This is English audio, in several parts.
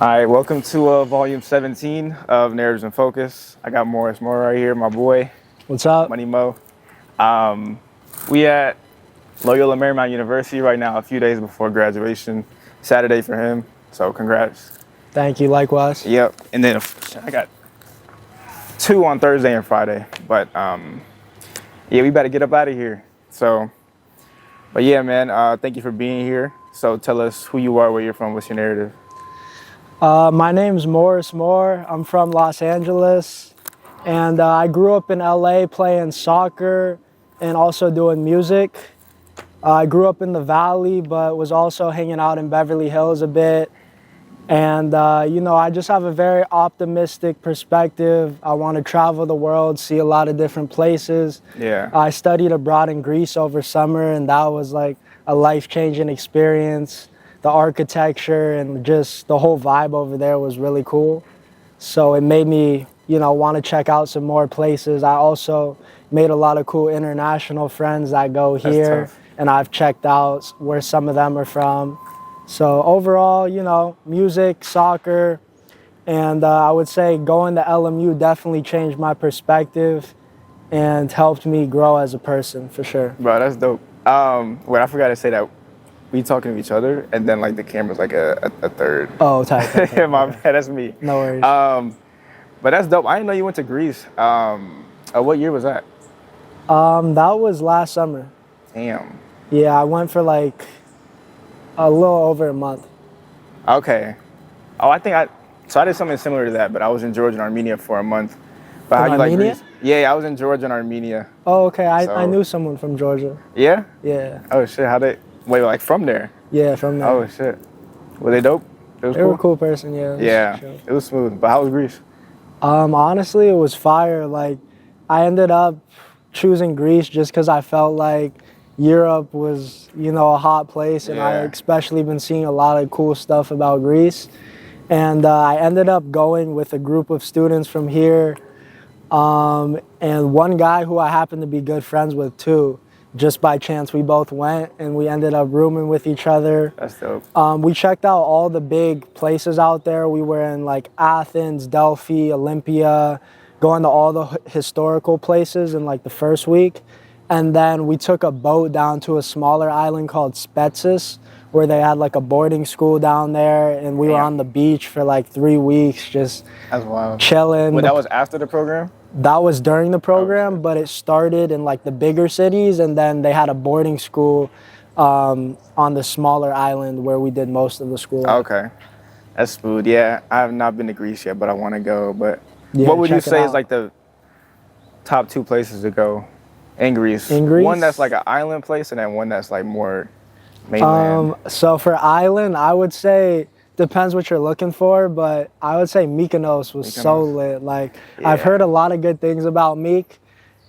All right, welcome to volume 17 of Narratives in Focus. I got Morris Moore right here, my boy, What's up? Money Mo. We at Loyola Marymount University right now, a few days before graduation. Saturday for him, so congrats. Thank you, likewise. Yep, and then I got 2 on Thursday and Friday, but yeah, we better get up out of here. But yeah, man, thank you for being here. So tell us who you are, where you're from, what's your narrative? My name's Morris Moore. I'm from Los Angeles, and I grew up in LA playing soccer and also doing music. I grew up in the Valley, but was also hanging out in Beverly Hills a bit. And, I just have a very optimistic perspective. I want to travel the world, see a lot of different places. Yeah. I studied abroad in Greece over summer, and that was like a life-changing experience. The architecture and just the whole vibe over there was really cool. So it made me, want to check out some more places. I also made a lot of cool international friends that go here, and I've checked out where some of them are from. So overall, music, soccer, and I would say going to LMU definitely changed my perspective and helped me grow as a person, for sure. Bro, that's dope. Wait, I forgot to say that we talking to each other, and then like the camera's like a third. Oh, tight. My bad, that's me. No worries. But that's dope. I didn't know you went to Greece. What year was that? That was last summer. Damn. Yeah, I went for like a little over a month. Okay. Oh, I did something similar to that, but I was in Georgia and Armenia for a month. But how you like Greece? Yeah, I was in Georgia and Armenia. Oh, okay. I knew someone from Georgia. Yeah? Yeah. Oh shit, wait, like from there? Yeah, from there. Oh shit. Were they dope? They were a cool person, yeah. Yeah, it was smooth. But how was Greece? Honestly, it was fire. Like, I ended up choosing Greece just because I felt like Europe was, a hot place, and I especially been seeing a lot of cool stuff about Greece. And I ended up going with a group of students from here, and one guy who I happened to be good friends with too. Just by chance, we both went, and we ended up rooming with each other. That's dope. We checked out all the big places out there. We were in like Athens, Delphi, Olympia, going to all the historical places in like the first week. And then we took a boat down to a smaller island called Spetses, where they had like a boarding school down there. And we were on the beach for like 3 weeks, just That's wild. Chilling. But that was after the program? That was during the program, but it started in like the bigger cities, and then they had a boarding school on the smaller island where we did most of the school. Okay. That's smooth. Yeah, I have not been to Greece yet, but I want to go. But yeah, what would you say is like the top 2 places to go in Greece? In Greece? One that's like an island place, and then one that's like more mainland. So for island, I would say, depends what you're looking for, but I would say Mykonos was so lit. Like, I've heard a lot of good things about Myk,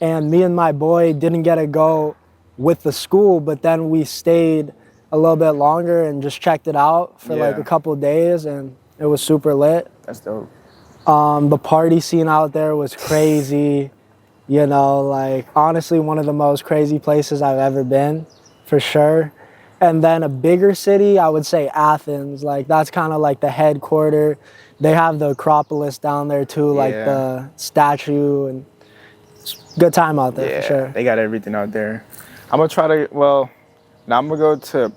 and me and my boy didn't get to go with the school, but then we stayed a little bit longer and just checked it out for like a couple of days, and it was super lit. That's dope. The party scene out there was crazy. Like, honestly, one of the most crazy places I've ever been, for sure. And then a bigger city, I would say Athens. Like, that's kind of like the headquarter. They have the Acropolis down there too, like the statue, and it's a good time out there, for sure. They got everything out there. I'm gonna try to, now I'm gonna go to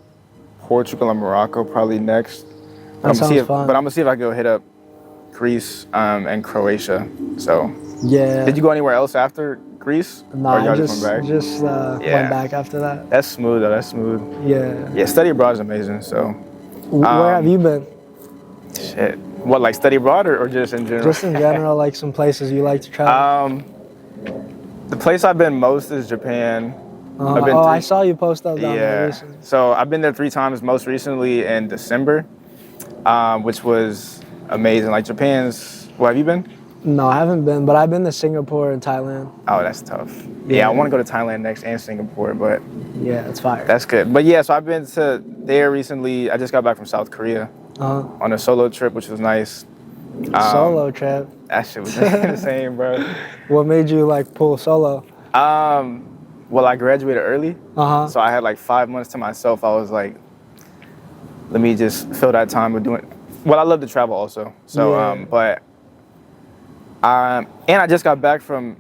Portugal and Morocco probably next. That sounds fun. But I'm gonna see if I can go hit up Greece and Croatia. So. Yeah. Did you go anywhere else after Greece? No, I just went back after that. That's smooth though, that's smooth. Yeah. Yeah, study abroad is amazing, so. Where have you been? Shit. What, like study abroad or just in general? Just in general, like some places you like to travel. The place I've been most is Japan. I saw you post up down there recently. So I've been there 3 times, most recently in December, which was amazing. Like have you been? No, I haven't been, but I've been to Singapore and Thailand. Oh, that's tough. Yeah, I want to go to Thailand next and Singapore, but yeah, it's fire. That's good. But yeah, so I've been to there recently. I just got back from South Korea on a solo trip, which was nice. Solo trip? That shit was insane, bro. What made you like pull solo? Well, I graduated early, so I had like 5 months to myself. I was like, let me just fill that time with Well, I love to travel also. So, Yeah. but and I just got back from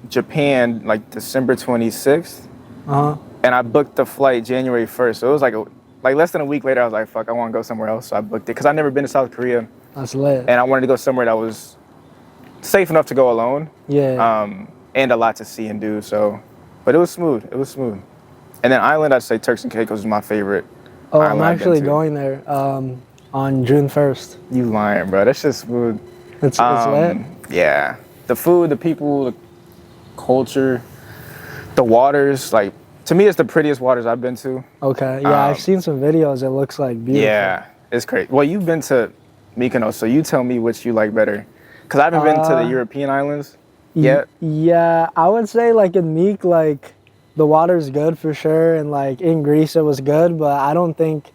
Japan like December 26th, Uh huh. and I booked the flight January 1st. So it was like less than a week later. I was like, fuck, I want to go somewhere else. So I booked it because I've never been to South Korea, That's lit. and I wanted to go somewhere that was safe enough to go alone. Yeah. And a lot to see and do. So, but it was smooth. It was smooth. And then island, I'd say Turks and Caicos is my favorite. Oh, island I'm I've been actually to. going there on June 1st. You lying, bro? That's just smooth. It's lit. Yeah, the food, the people, the culture, the waters. Like to me, it's the prettiest waters I've been to. Okay. Yeah, I've seen some videos. It looks like beautiful. Yeah, it's great. Well, you've been to Mykonos, so you tell me which you like better. Cause I haven't been to the European islands yet. Yeah, I would say like in Meek, like the water's good for sure, and like in Greece it was good, but I don't think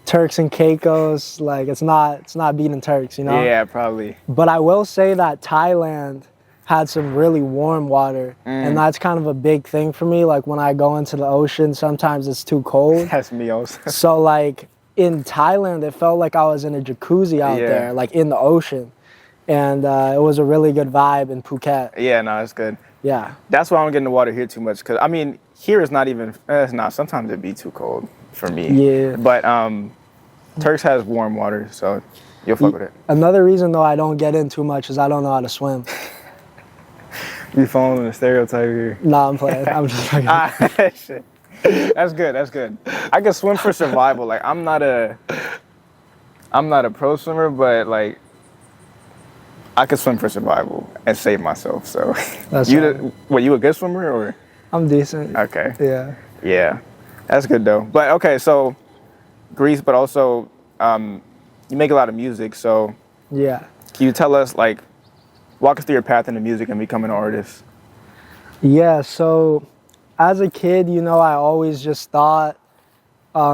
Turks and Caicos, like it's not beating Turks, you know. Yeah, probably. But I will say that Thailand had some really warm water, and that's kind of a big thing for me. Like when I go into the ocean, sometimes it's too cold. That's me also. So like in Thailand, it felt like I was in a jacuzzi out there, like in the ocean. And it was a really good vibe in Phuket. Yeah, no, it's good. Yeah. That's why I don't get in the water here too much. Cause I mean, here it's not even. It's not. Sometimes it'd be too cold for me. Yeah. But Turks has warm water, so you'll fuck with it. Another reason though I don't get in too much is I don't know how to swim. You following the stereotype here? Nah, I'm playing. I'm just fucking. Shit. That's good. That's good. I can swim for survival. Like I'm not a pro swimmer, but like I can swim for survival and save myself. So That's you a good swimmer or? I'm decent. Okay. Yeah. Yeah, that's good though. But okay, so Greece, but also you make a lot of music. So Yeah. can you tell us walk us through your path into music and becoming an artist? Yeah. So as a kid, you know, I always just thought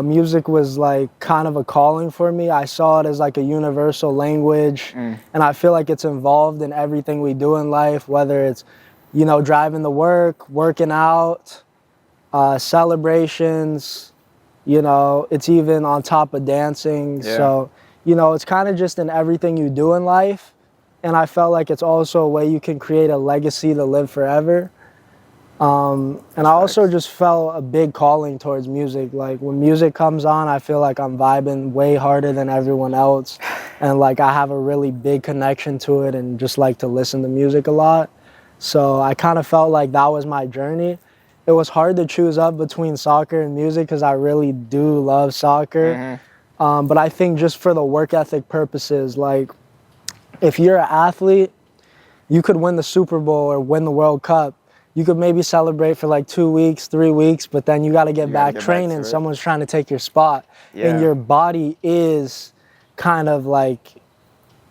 music was like kind of a calling for me. I saw it as like a universal language, and I feel like it's involved in everything we do in life, whether it's, you know, driving to work, working out, celebrations, you know, it's even on top of dancing. Yeah. So, you know, it's kind of just in everything you do in life. And I felt like it's also a way you can create a legacy to live forever. And I also just felt a big calling towards music. Like when music comes on, I feel like I'm vibing way harder than everyone else. And like I have a really big connection to it and just like to listen to music a lot. So I kind of felt like that was my journey. It was hard to choose up between soccer and music because I really do love soccer. But I think just for the work ethic purposes, like if you're an athlete, you could win the Super Bowl or win the World Cup. You could maybe celebrate for like 2 weeks, 3 weeks, but then you got to get back training. Someone's trying to take your spot. Yeah. And your body is kind of like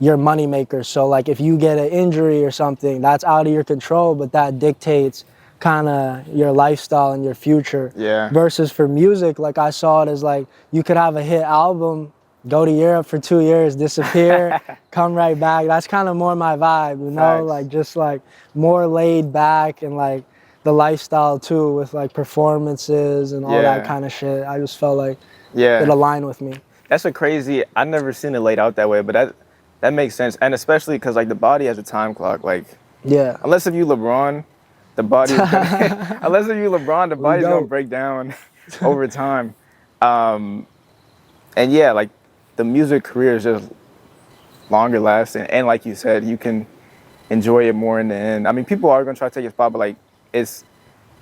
your moneymaker. So like if you get an injury or something, that's out of your control, but that dictates kind of your lifestyle and your future. Yeah. Versus for music, like I saw it as like you could have a hit album, go to Europe for 2 years, disappear, come right back. That's kind of more my vibe, you know? Facts. Like just like more laid back and like the lifestyle too with like performances and all that kind of shit. I just felt like it aligned with me. That's a crazy, I've never seen it laid out that way, but that makes sense. And especially because like the body has a time clock. Like Yeah. unless if you LeBron, the body is gonna, unless if you LeBron, the body's gonna break down over time. And yeah, like the music career is just longer lasting, and like you said, you can enjoy it more in the end. I mean, people are gonna try to take your spot, but like it's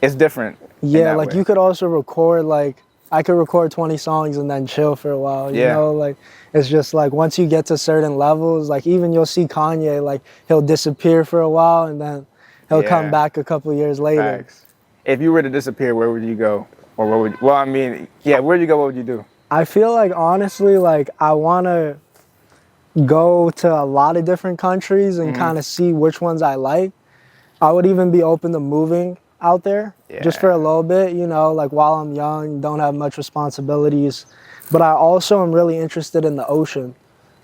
different. Yeah, like you could also record like I could record 20 songs and then chill for a while. You know, like it's just like once you get to certain levels, like even you'll see Kanye, like he'll disappear for a while and then he'll come back a couple years later. Facts. If you were to disappear, where would you go? Or where would well, I mean, yeah, where'd you go? What would you do? I feel like honestly, like I want to go to a lot of different countries and kind of see which ones I like. I would even be open to moving out there just for a little bit, you know, like while I'm young, don't have much responsibilities. But I also am really interested in the ocean.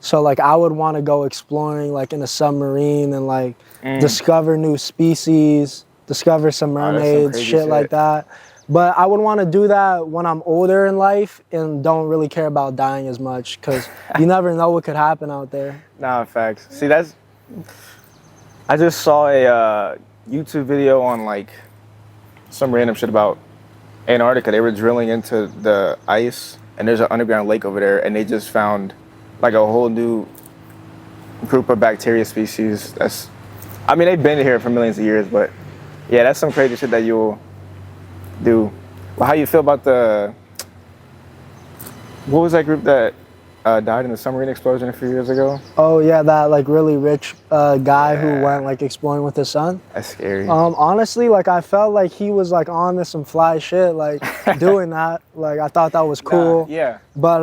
So like I would want to go exploring like in a submarine and like discover new species, discover some mermaids, shit like that. But I would want to do that when I'm older in life and don't really care about dying as much, because you never know what could happen out there. Nah, facts. See, I just saw a YouTube video on like some random shit about Antarctica. They were drilling into the ice, and there's an underground lake over there, and they just found like a whole new group of bacteria species. I mean, they've been here for millions of years, but yeah, that's some crazy shit that you'll do. Well, how you feel about what was that group that died in the submarine explosion a few years ago? Oh yeah, that like really rich guy who went like exploring with his son. That's scary. Honestly, like I felt like he was like on to some fly shit, like doing that. Like I thought that was cool. Yeah. But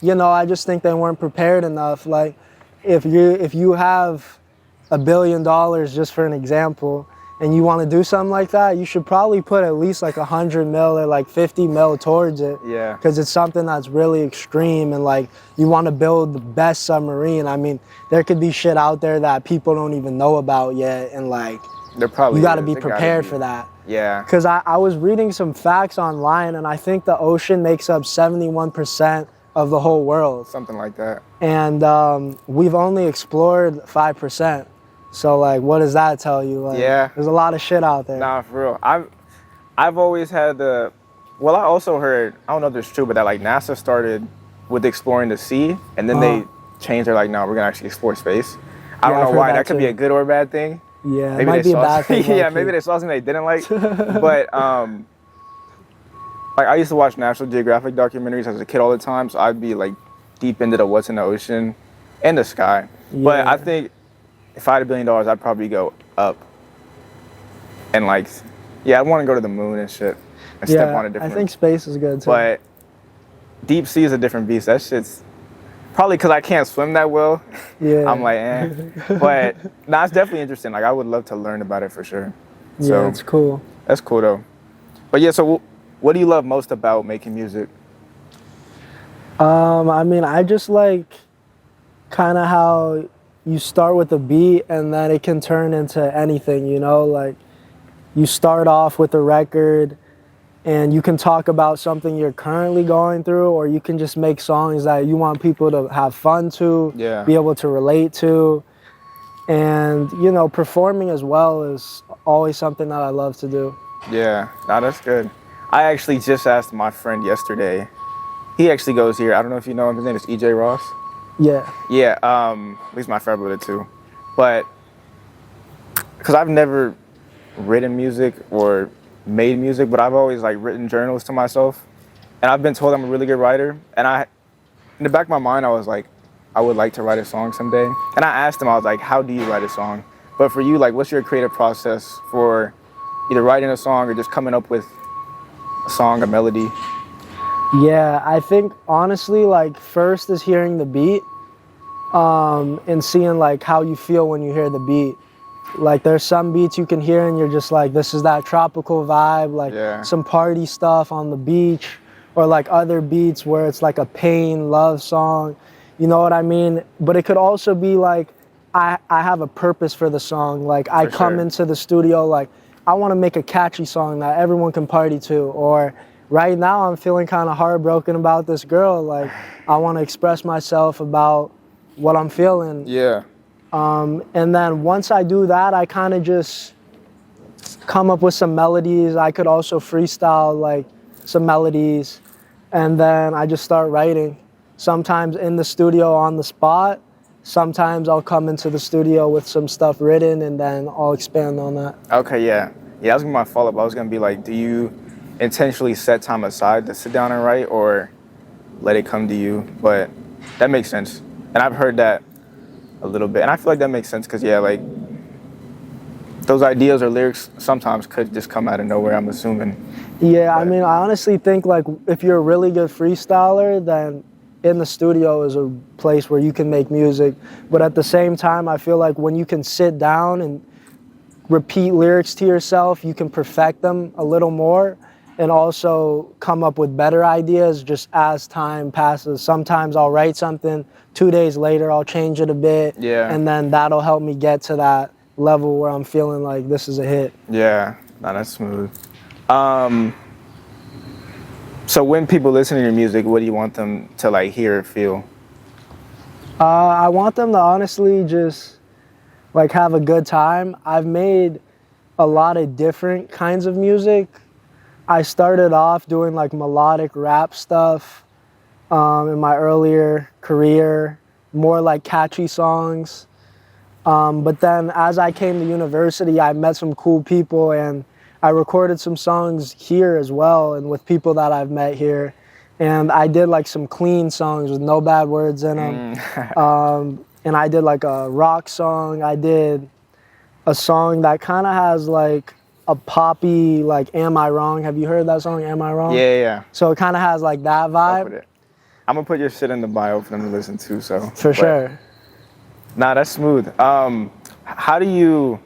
you know, I just think they weren't prepared enough. Like if you have $1 billion, just for an example, and you want to do something like that, you should probably put at least like 100 mil or like 50 mil towards it. Yeah. Because it's something that's really extreme, and like you want to build the best submarine. I mean, there could be shit out there that people don't even know about yet, and like There probably you got to is. be There prepared gotta be. for that. Yeah. Because I was reading some facts online, and I think the ocean makes up 71% of the whole world. Something like that. And we've only explored 5%. So like, what does that tell you? Like, Yeah. there's a lot of shit out there. Nah, for real. I've always had well, I also heard, I don't know if it's true, but that like NASA started with exploring the sea, and then they changed. They're like, no, we're gonna actually explore space. I don't I've know heard why. that That could be too. a good or a bad thing. Yeah, Maybe it might they be a saw bad thing. yeah, low-key. maybe they saw something they didn't like. But like I used to watch National Geographic documentaries as a kid all the time, so I'd be like deep into the what's in the ocean and the sky. But Yeah. I think if I had $1 billion, I'd probably go up. And like, yeah, I want to go to the moon and shit and step on a different. I think space is good too. But deep sea is a different beast. That shit's probably because I can't swim that well. yeah, I'm like, eh. But nah, it's definitely interesting. Like I would love to learn about it for sure. So yeah, it's cool. that's cool though. But yeah, so what do you love most about making music? I mean, I just like kind of how you start with a beat and then it can turn into anything, you know? Like you start off with a record and you can talk about something you're currently going through, or you can just make songs that you want people to have fun to, Yeah. be able to relate to. And, you know, performing as well is always something that I love to do. Yeah, nah, that's good. I actually just asked my friend yesterday. He actually goes here. I don't know if you know him. His name is EJ Ross. Yeah. Yeah, he's my favorite with it too. But because I've never written music or made music, but I've always like written journals to myself, and I've been told I'm a really good writer. And in the back of my mind, I was like, I would like to write a song someday. And I asked him, I was like, how do you write a song? But for you, like, what's your creative process for either writing a song or just coming up with a song, a melody? Yeah, I think honestly, like first is hearing the beat, and seeing like how you feel when you hear the beat. Like there's some beats you can hear and you're just like, this is that tropical vibe, like Yeah. some party stuff on the beach, or like other beats where it's like a pain love song, you know what I mean? But it could also be like, I have a purpose for the song. Like I For come sure. into the studio like, I want to make a catchy song that everyone can party to, or right now I'm feeling kind of heartbroken about this girl. Like I want to express myself about what I'm feeling. Yeah. And then once I do that, I kind of just come up with some melodies. I could also freestyle like some melodies, and then I just start writing. Sometimes in the studio on the spot, sometimes I'll come into the studio with some stuff written and then I'll expand on that. Okay, yeah. Yeah, I was gonna my follow-up. I was gonna be like, do you intentionally set time aside to sit down and write, or let it come to you? But that makes sense. And I've heard that a little bit. And I feel like that makes sense because, yeah, like those ideas or lyrics sometimes could just come out of nowhere, I'm assuming. Yeah, I mean, I honestly think like if you're a really good freestyler, then in the studio is a place where you can make music. But at the same time, I feel like when you can sit down and repeat lyrics to yourself, you can perfect them a little more and also come up with better ideas just as time passes. Sometimes I'll write something, 2 days later I'll change it a bit, Yeah. and then that'll help me get to that level where I'm feeling like this is a hit. Yeah, nah, that's smooth. So when people listen to your music, what do you want them to like hear or feel? I want them to honestly just like have a good time. I've made a lot of different kinds of music. I started off doing like melodic rap stuff in my earlier career, more like catchy songs. But then as I came to university, I met some cool people and I recorded some songs here as well and with people that I've met here. And I did like some clean songs with no bad words in them. And I did like a rock song. I did a song that kind of has like a poppy, like Am I Wrong? Have you heard that song, Am I Wrong? Yeah. So it kind of has like that Fuck with vibe. it. I'm gonna put your shit in the bio for them to listen to. So For sure. Nah, that's smooth. How do you?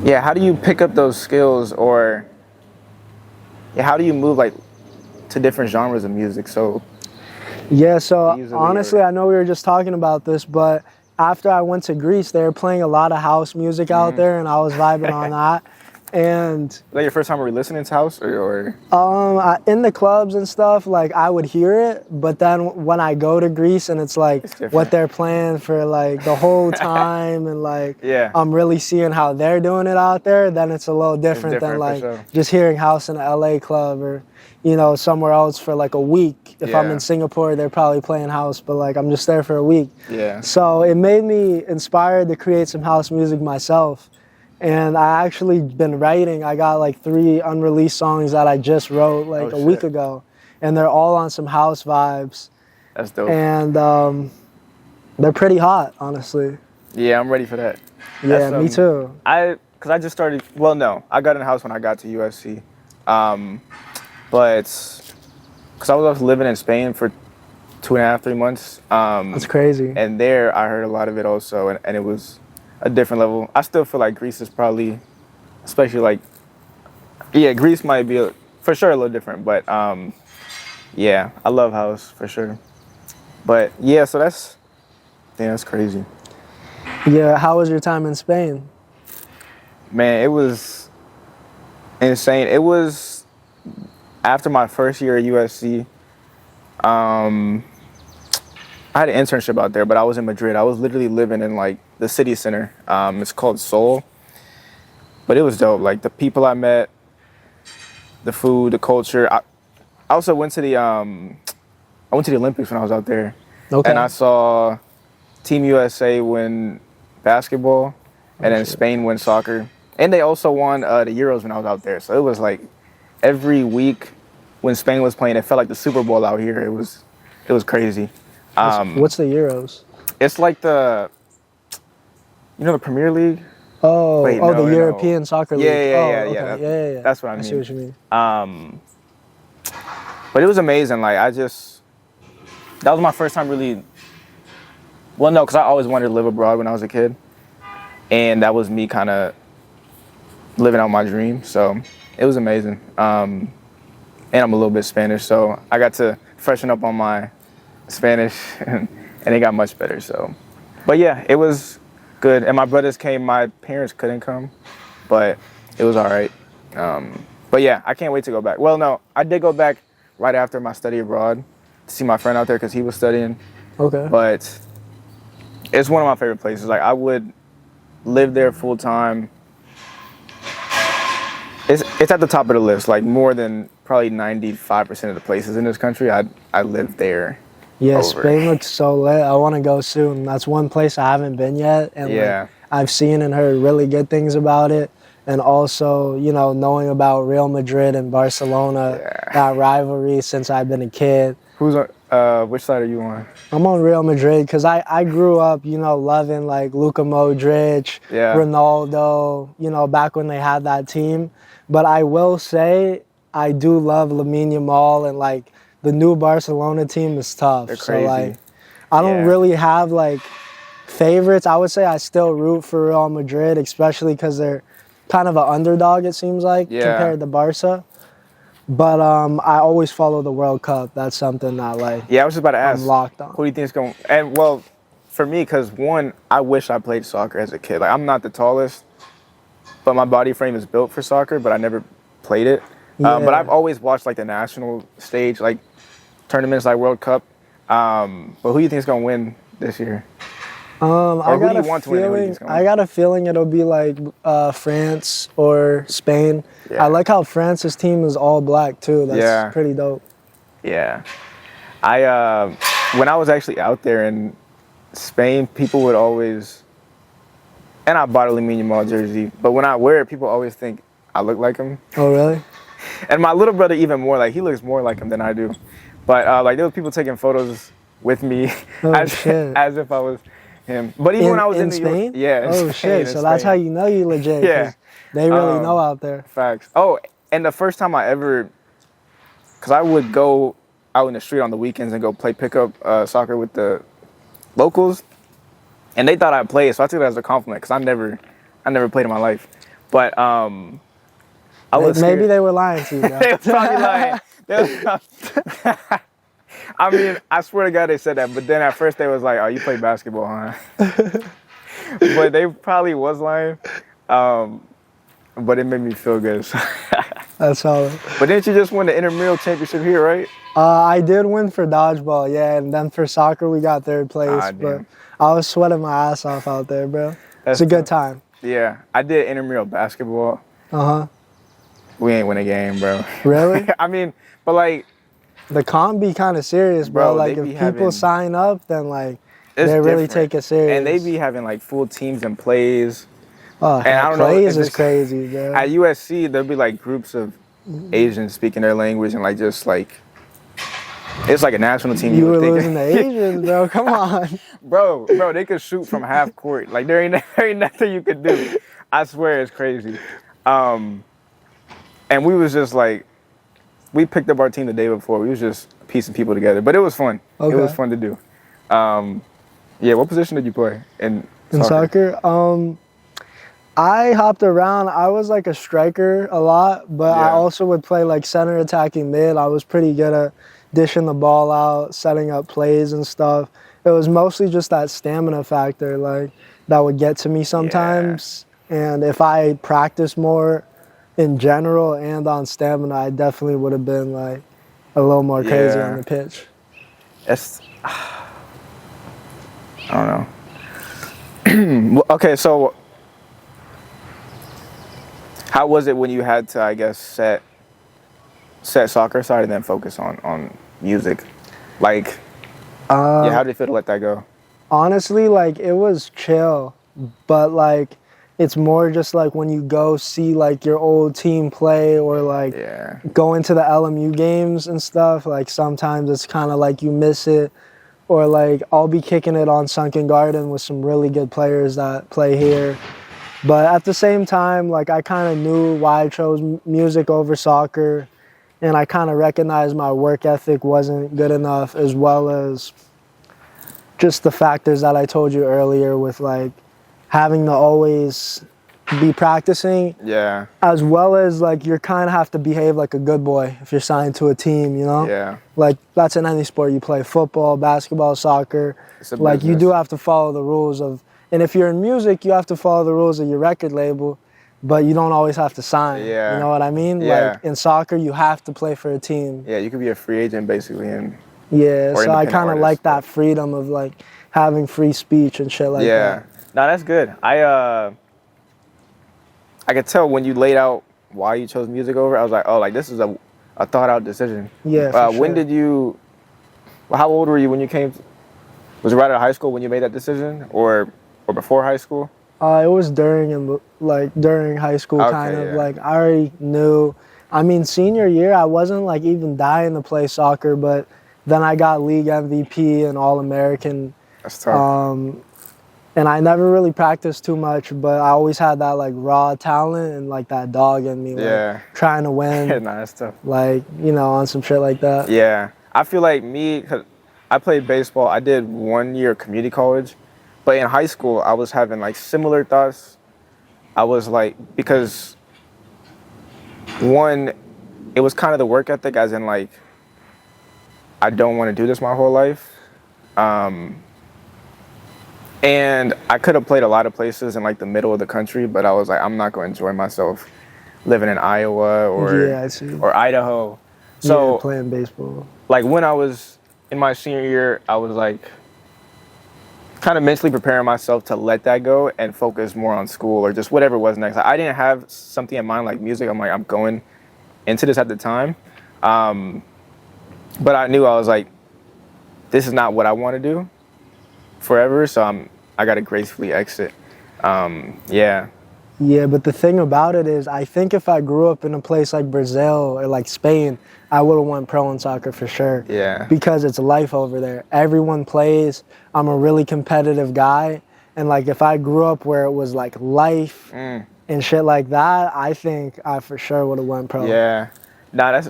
Yeah, how do you pick up those skills, or yeah, how do you move like to different genres of music? So Yeah, so easily, honestly, or- I know we were just talking about this, but after I went to Greece, they were playing a lot of house music out there, and I was vibing on that. And is that your first time listening to house, or? in the clubs and stuff, like I would hear it, but then when I go to Greece and it's like different. what they're playing for like the whole time, and like Yeah. I'm really seeing how they're doing it out there, then it's a little different, than different, for like sure. just hearing house in an LA club or somewhere else for like a week. If I'm Yeah. in Singapore, they're probably playing house, but like I'm just there for a week. Yeah. So it made me inspired to create some house music myself. And I actually been writing. I got like 3 unreleased songs that I just wrote like Oh, a week shit. ago. And they're all on some house vibes. That's dope. And they're pretty hot, honestly. Yeah, I'm ready for that. Yeah, That's, me too. Cause I just started. Well, no, I got in the house when I got to USC, but cause I was living in Spain for 2.5, 3 months. That's crazy. And there I heard a lot of it also, and it was a different level. I still feel like Greece is probably, especially like, yeah, Greece might be for sure a little different, but yeah, I love house for sure. But yeah, so that's crazy. Yeah, how was your time in Spain? Man, it was insane. It was after my first year at USC. I had an internship out there, but I was in Madrid. I was literally living in like the city center. It's called Seoul, but it was dope. Like the people I met, the food, the culture. I also went to the Olympics when I was out there, Okay. and I saw Team USA win basketball, and then shit. Spain win soccer, and they also won the Euros when I was out there. So it was like every week when Spain was playing, it felt like the Super Bowl out here. It was crazy. What's the Euros? It's like the Premier League. Oh, Wait, the no. European Soccer League. Yeah. Okay. That- Yeah. That's what I I mean. see what you mean. But it was amazing. Like that was my first time really. Well, no, because I always wanted to live abroad when I was a kid, and that was me kind of living out my dream. So it was amazing. And I'm a little bit Spanish, so I got to freshen up on my Spanish, and it got much better. So, but yeah, it was good. And my brothers came. My parents couldn't come, but it was all right. But yeah, I can't wait to go back. Well, no, I did go back right after my study abroad to see my friend out there because he was studying. Okay. But it's one of my favorite places. Like I would live there full time. It's at the top of the list. Like more than probably 95% of the places in this country, I live there. Yeah, over. Spain looks so lit. I want to go soon. That's one place I haven't been yet, and Yeah. like, I've seen and heard really good things about it. And also, knowing about Real Madrid and Barcelona, Yeah. that rivalry since I've been a kid. Who's on? Which side are you on? I'm on Real Madrid because I grew up, loving like Luka Modric, Yeah. Ronaldo, back when they had that team. But I will say I do love Lamine Yamal, and like the new Barcelona team is tough. They're So crazy. like I don't Yeah. really have like favorites. I would say I still root for Real Madrid, especially because they're kind of an underdog, it seems like, Yeah. compared to Barca. But I always follow the World Cup. That's something that like Yeah, I was just about to ask. I'm locked on. Who do you think is going? And well, for me, because one, I wish I played soccer as a kid. Like I'm not the tallest, but my body frame is built for soccer. But I never played it. Yeah. But I've always watched like the national stage, like tournaments like World Cup. But who do you think is gonna win this year? I who do got you a want to win and who do you feeling. think's gonna I win? got a feeling it'll be like France or Spain. Yeah. I like how France's team is all black too. That's Yeah. pretty dope. Yeah. When I was actually out there in Spain, people would always, and I bought a Lamine Yamal jersey, but when I wear it, people always think I look like him. Oh really? And my little brother even more, like he looks more like him than I do. But like there was people taking photos with me Oh as shit. as if I was him. But even when I was in New Spain? York, yeah. in Oh Spain, shit. in So that's how Spain. you know you legit. 'Cause Yeah. They really know out there. Facts. Oh, and the first time I ever, because I would go out in the street on the weekends and go play pickup soccer with the locals, and they thought I played, so I took it as a compliment because I never played in my life. But I was Maybe scared. they were lying to you, bro. They was probably lying. I mean, I swear to God they said that, but then at first they was like, "Oh, you play basketball, huh?" But they probably was lying. But it made me feel good. That's solid. But didn't you just win the intramural championship here, right? I did win for dodgeball, yeah, and then for soccer we got third place. Ah, But damn. I was sweating my ass off out there, bro. That's It's a good tough. time. Yeah, I did intramural basketball. Uh-huh. We ain't win a game, bro. Really? I mean, but like, The comp be kind of serious, bro. Bro, Like they if be people having- sign up, then like it's they really different. take it serious. And they be having like full teams and plays. oh, and I don't know plays if is it's- crazy, bro. At USC, there'll be like groups of Asians speaking their language and like just like, it's like a national team. You would were think. losing the Asians, bro. Come on. Bro, they could shoot from half court. Like there ain't nothing you could do. I swear it's crazy. And we was just like, we picked up our team the day before. We was just piecing people together, but it was fun. Okay. It was fun to do. Yeah, what position did you play in In soccer, I hopped around. I was like a striker a lot, but I Yeah. also would play like center attacking mid. I was pretty good at dishing the ball out, setting up plays and stuff. It was mostly just that stamina factor, like that would get to me sometimes. And if I practiced more in general and on stamina, I definitely would have been like a little more crazy Yeah. on the pitch. It's, I don't know. Well, okay, so how was it when you had to, I guess, set soccer aside and then focus on music? Like, yeah, how did it feel to let that go? Honestly, like it was chill, but like it's more just like when you go see like your old team play or like Yeah. go into the LMU games and stuff, like sometimes it's kind of like you miss it, or like I'll be kicking it on Sunken Garden with some really good players that play here. But at the same time, like I kind of knew why I chose music over soccer, and I kind of recognized my work ethic wasn't good enough, as well as just the factors that I told you earlier with like having to always be practicing, Yeah. as well as like you kind of have to behave like a good boy if you're signed to a team, you know? Yeah. Like that's in any sport you play, football, basketball, soccer. It's a Like you business. do have to follow the rules of, and if you're in music, you have to follow the rules of your record label, but you don't always have to sign. Yeah. You know what I mean? Yeah. Like in soccer, you have to play for a team. Yeah, you could be a free agent basically, and Yeah, Or so I independent kind of artist, like but- that freedom of like having free speech and shit like yeah. that. No, that's good. I could tell when you laid out why you chose music over. I was like, oh, like this is a thought out decision. Yeah, for When sure. did you? Well, how old were you when you came? Was it right out of high school when you made that decision, or before high school? It was during high school, Okay, kind of yeah. like I already knew. I mean, senior year, I wasn't like even dying to play soccer, but then I got league MVP and All-American, That's tough. and I never really practiced too much, but I always had that like raw talent and like that dog in me, like Yeah. trying to win, Nah, that's tough. like on some shit like that. Yeah, I feel like me, cause I played baseball. I did 1 year of community college, but in high school, I was having like similar thoughts. I was like, because one, it was kind of the work ethic, as in like, I don't want to do this my whole life. And I could have played a lot of places in like the middle of the country, but I was like, I'm not going to enjoy myself living in Iowa Yeah, I see. or Idaho. Yeah, So playing baseball. like when I was in my senior year, I was like kind of mentally preparing myself to let that go and focus more on school or just whatever was next. I didn't have something in mind like music. I'm like, I'm going into this at the time. But I knew I was like, this is not what I want to do forever. So I got to gracefully exit. Yeah. Yeah, but the thing about it is, I think if I grew up in a place like Brazil or like Spain, I would have went pro in soccer for sure. Yeah. Because it's life over there. Everyone plays. I'm a really competitive guy. And like if I grew up where it was like life and shit like that, I think I for sure would have went pro. Yeah. Nah,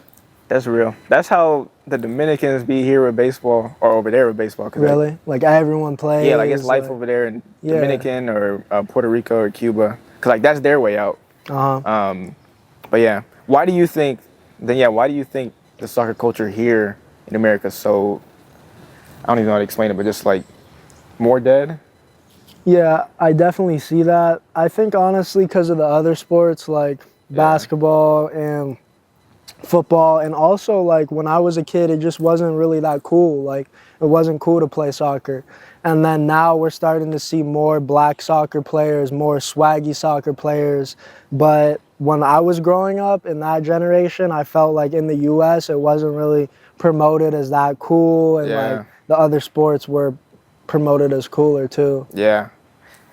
that's real. That's how the Dominicans be here with baseball or over there with baseball. Really? Like everyone plays. Yeah, like it's life over there in Dominican or Puerto Rico or Cuba. Cause like that's their way out. But yeah, why do you think the soccer culture here in America is so, I don't even know how to explain it, but just like more dead? Yeah, I definitely see that. I think honestly because of the other sports like basketball and football, and also like when I was a kid it just wasn't really that cool. Like it wasn't cool to play soccer. And then now we're starting to see more black soccer players, more swaggy soccer players. But when I was growing up in that generation, I felt like in the US it wasn't really promoted as that cool, and like the other sports were promoted as cooler too. Yeah,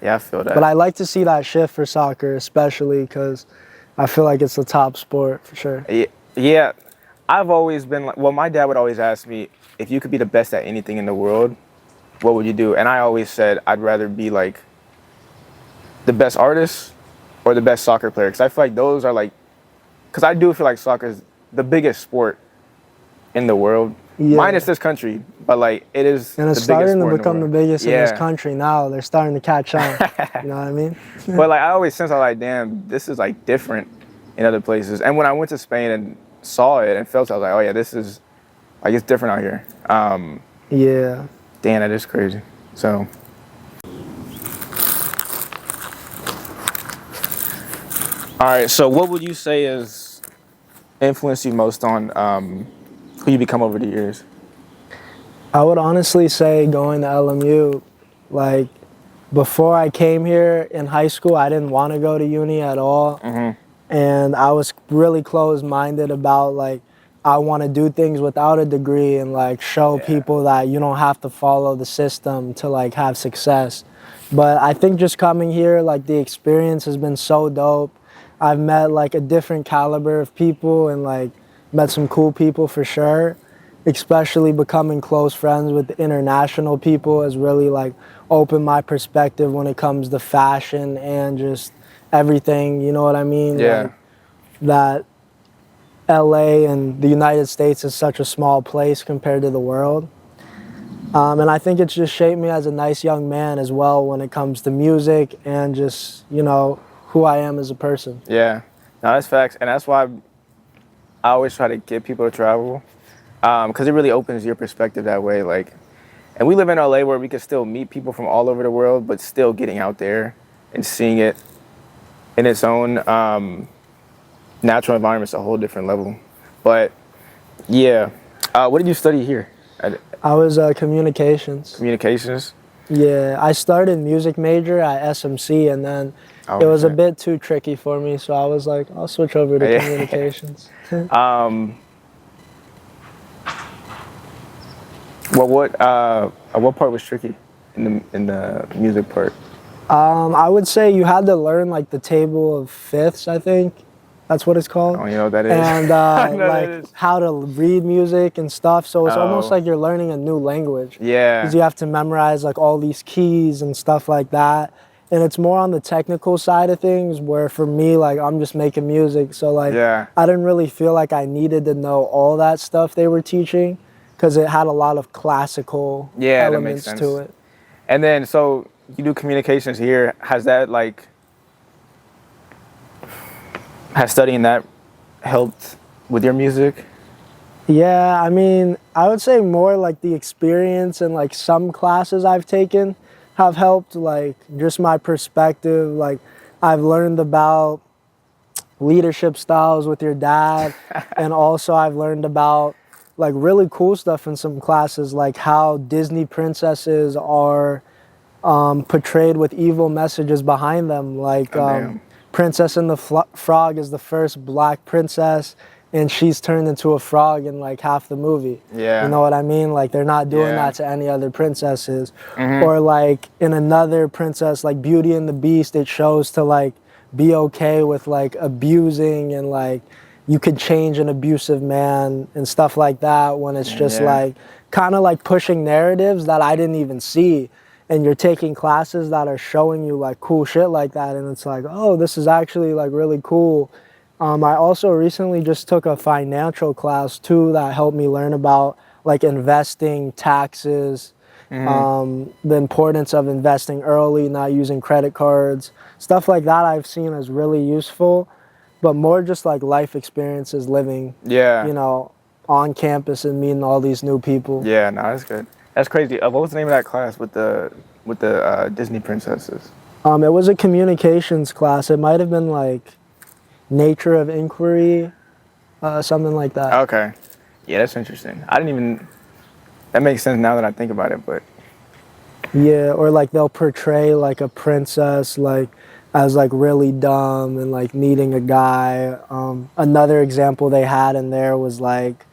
I feel that. But I like to see that shift for soccer, especially because I feel like it's the top sport for sure. Yeah, I've always been like, well, my dad would always ask me, if you could be the best at anything in the world, what would you do? And I always said I'd rather be like the best artist or the best soccer player, because I feel like those are like, because I do feel like soccer is the biggest sport in the world, minus this country, but like it is. And it's starting to become the biggest in this country now. They're starting to catch on. You know what I mean? But like I always sense, I'm like, damn, this is like different in other places. And when I went to Spain and saw it and felt it, I was like, oh yeah, this is like, it's different out here. Yeah. Damn, that is crazy. So. All right, so what would you say has influenced you most on who you become over the years? I would honestly say going to LMU. Like, before I came here in high school, I didn't want to go to uni at all. And I was really closed-minded about, like, I want to do things without a degree and, like, show people that you don't have to follow the system to, like, have success. But I think just coming here, like, the experience has been so dope. I've met, like, a different caliber of people and, like, met some cool people for sure. Especially becoming close friends with international people has really, like, opened my perspective when it comes to fashion and just everything, you know what I mean? Yeah. Like, that LA and the United States is such a small place compared to the world. And I think it's just shaped me as a nice young man as well when it comes to music and just, you know, who I am as a person. Yeah, no, that's facts. And that's why I always try to get people to travel, because it really opens your perspective that way. Like, and we live in LA where we can still meet people from all over the world, but still getting out there and seeing it in its own natural environment is a whole different level. But yeah, what did you study here? I was communications. Communications? Yeah, I started music major at SMC, and then it was a bit too tricky for me, so I was like, I'll switch over to communications. Well, what part was tricky in the music part? I would say you had to learn like the table of fifths, I think. That's what it's called. Oh, you know what that is? And like how to read music and stuff. So it's almost like you're learning a new language. Yeah. Because you have to memorize like all these keys and stuff like that. And it's more on the technical side of things, where for me, like, I'm just making music. So like, I didn't really feel like I needed to know all that stuff they were teaching, because it had a lot of classical elements to it. And then, so you do communications here. Has studying that helped with your music? Yeah, I mean, I would say more like the experience and like some classes I've taken have helped, like just my perspective. Like I've learned about leadership styles with your dad. And also I've learned about like really cool stuff in some classes, like how Disney princesses are portrayed with evil messages behind them. Like Oh, damn. Princess and the Frog is the first black princess, and she's turned into a frog in like half the movie. Yeah. You know what I mean? Like they're not doing Yeah. that to any other princesses. Or like in another princess, like Beauty and the Beast, it shows to like be okay with like abusing, and like you could change an abusive man and stuff like that, when it's just Yeah. like kind of like pushing narratives that I didn't even see. And you're taking classes that are showing you like cool shit like that, and it's like, oh, this is actually like really cool. I also recently just took a financial class too that helped me learn about like investing, taxes, the importance of investing early, not using credit cards, stuff like that. I've seen as really useful, but more just like life experiences living, Yeah. you know, on campus and meeting all these new people. Yeah, no, that's good. That's crazy. What was the name of that class with the Disney princesses? It was a communications class. It might have been like nature of inquiry, something like that. Okay. Yeah, that's interesting. I didn't even. That makes sense now that I think about it, but Yeah, or like they'll portray like a princess like as like really dumb and like needing a guy. Another example they had in there was like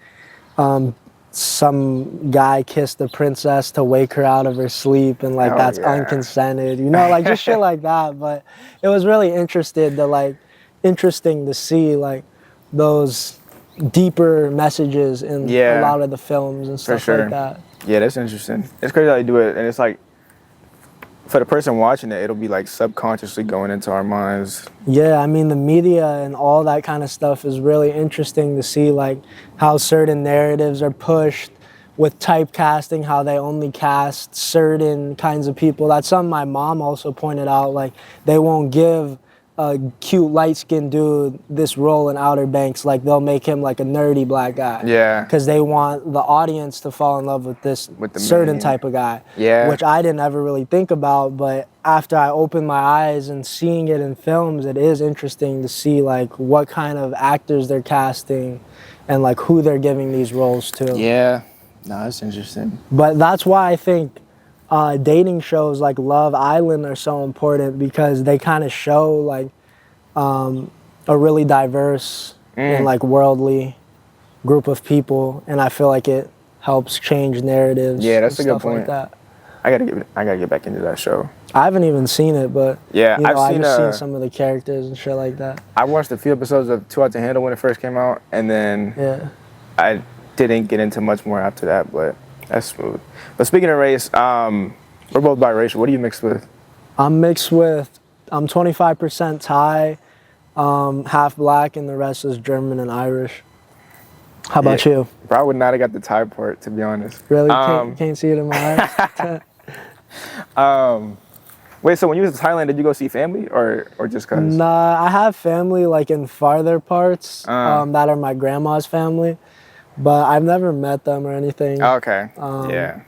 some guy kissed the princess to wake her out of her sleep, and like oh, that's yeah. unconsented, you know, like just shit like that. But it was really interesting to see like those deeper messages in Yeah. a lot of the films and stuff sure. like that. Yeah, that's interesting. It's crazy how they do it, and it's like for the person watching it, it'll be like subconsciously going into our minds. Yeah, I mean the media and all that kind of stuff is really interesting to see, like how certain narratives are pushed with typecasting, how they only cast certain kinds of people. That's something my mom also pointed out, like they won't give a cute light-skinned dude this role in Outer Banks, like they'll make him like a nerdy black guy. Yeah. Because they want the audience to fall in love with this With the certain main- type of guy. Yeah. Which I didn't ever really think about, but after I opened my eyes and seeing it in films, it is interesting to see like what kind of actors they're casting and like who they're giving these roles to. Yeah. No, that's interesting. But that's why I think dating shows like Love Island are so important, because they kind of show like a really diverse and like worldly group of people, and I feel like it helps change narratives. Yeah, that's and a good stuff like point. that. I gotta get back into that show. I haven't even seen it, but Yeah, you know, I've seen, just seen some of the characters and shit like that. I watched a few episodes of Too Hot to Handle when it first came out, and then Yeah. I didn't get into much more after that, but that's smooth. But speaking of race, we're both biracial. What are you mixed with? I'm 25% Thai, half black, and the rest is German and Irish. How about you? Bro, I would not have got the Thai part, to be honest. Really? Can't see it in my eyes? Wait, so when you was in Thailand, did you go see family or just cause? Nah, I have family like in farther parts that are my grandma's family, but I've never met them or anything. Okay. Yeah.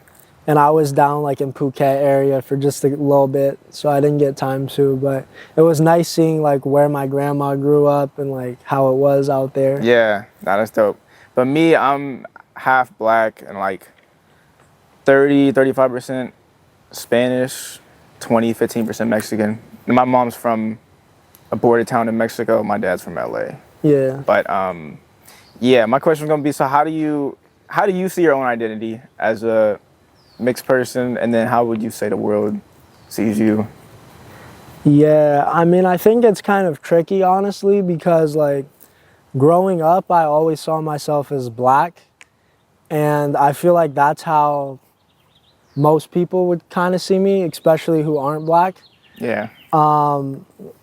And I was down like in Phuket area for just a little bit, so I didn't get time to, but it was nice seeing like where my grandma grew up and like how it was out there. Yeah. Nah, that's dope. But me, I'm half black and like 35% Spanish, 15% Mexican. And my mom's from a border town in Mexico. My dad's from LA. Yeah. But yeah, my question is gonna be: so how do you see your own identity as a mixed person, and then how would you say the world sees you? Yeah, I mean, I think it's kind of tricky, honestly, because like growing up, I always saw myself as black, and I feel like that's how most people would kind of see me, especially who aren't black. Yeah.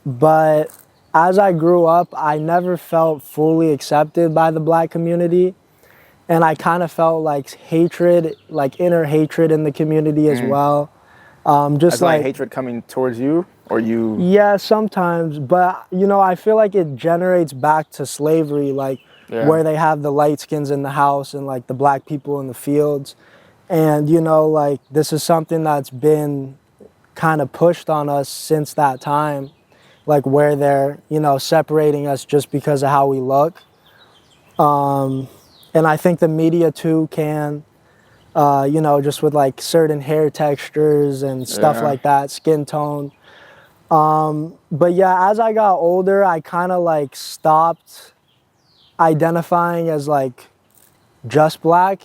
But as I grew up, I never felt fully accepted by the black community. And I kind of felt like hatred, like inner hatred in the community as well. Just As like hatred coming towards you, or you? Yeah, sometimes. But, you know, I feel like it generates back to slavery, like where they have the light skins in the house and like the black people in the fields. And, you know, like this is something that's been kind of pushed on us since that time. like where they're, you know, separating us just because of how we look. And I think the media too can, you know, just with like certain hair textures and stuff Yeah. like that, skin tone. But yeah, as I got older, I kind of like stopped identifying as like just black.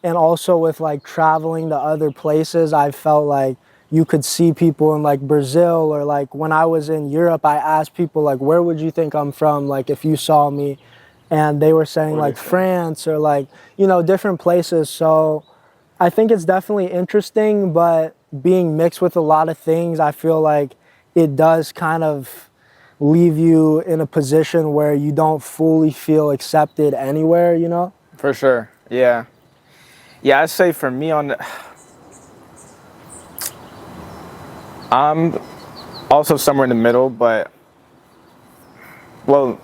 And also with like traveling to other places, I felt like you could see people in like Brazil, or like when I was in Europe, I asked people like, where would you think I'm from? Like if you saw me, and they were saying What like they say. France or like, you know, different places. So I think it's definitely interesting, but being mixed with a lot of things, I feel like it does kind of leave you in a position where you don't fully feel accepted anywhere, you know? For sure. Yeah. Yeah, I'd say for me I'm also somewhere in the middle, but well,